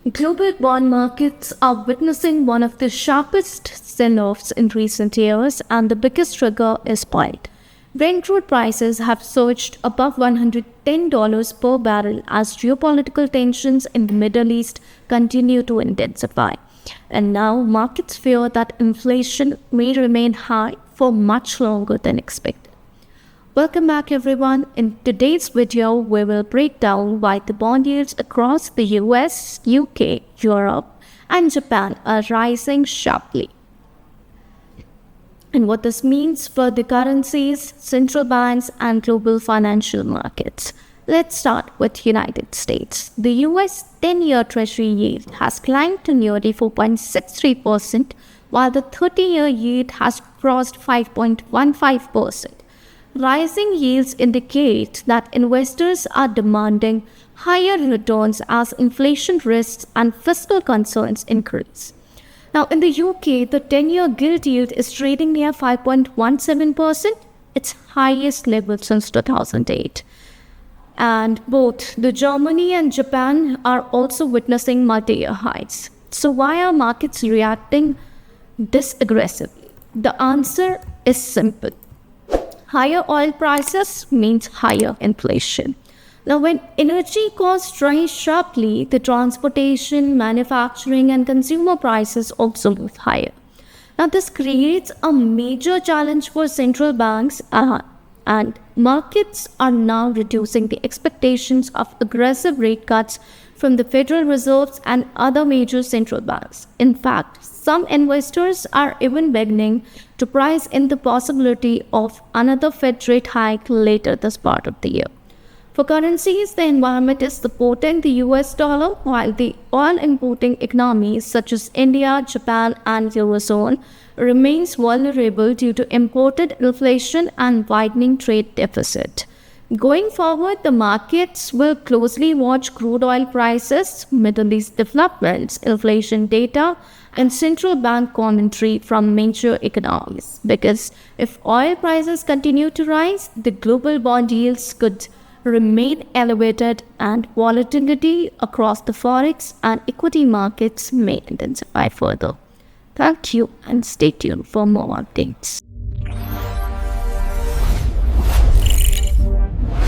Global bond markets are witnessing one of the sharpest sell-offs in recent years, and the biggest trigger is oil. Brent crude prices have surged above $110 per barrel as geopolitical tensions in the Middle East continue to intensify. And now markets fear that inflation may remain high for much longer than expected. Welcome back everyone. In today's video, we will break down why the bond yields across the US, UK, Europe and Japan are rising sharply, and what this means for the currencies, central banks and global financial markets. Let's start with United States. The US 10-year Treasury yield has climbed to nearly 4.63%, while the 30-year yield has crossed 5.15%. Rising yields indicate that investors are demanding higher returns as inflation risks and fiscal concerns increase. Now, in the UK, the 10-year gilt yield is trading near 5.17%, its highest level since 2008. And both the Germany and Japan are also witnessing multi-year highs. So why are markets reacting this aggressively? The answer is simple. Higher oil prices means higher inflation. Now, when energy costs rise sharply, the transportation, manufacturing and consumer prices also move higher. Now, this creates a major challenge for central banks, and markets are now reducing the expectations of aggressive rate cuts from the Federal Reserves and other major central banks. In fact, some investors are even beginning to price in the possibility of another Fed rate hike later this part of the year. For currencies, the environment is supporting the US dollar, while the oil importing economies such as India, Japan and Eurozone remains vulnerable due to imported inflation and widening trade deficit. Going forward, the markets will closely watch crude oil prices, Middle East developments, inflation data, and central bank commentary from major economies. Because if oil prices continue to rise, the global bond yields could remain elevated and volatility across the forex and equity markets may intensify further. Thank you and stay tuned for more updates.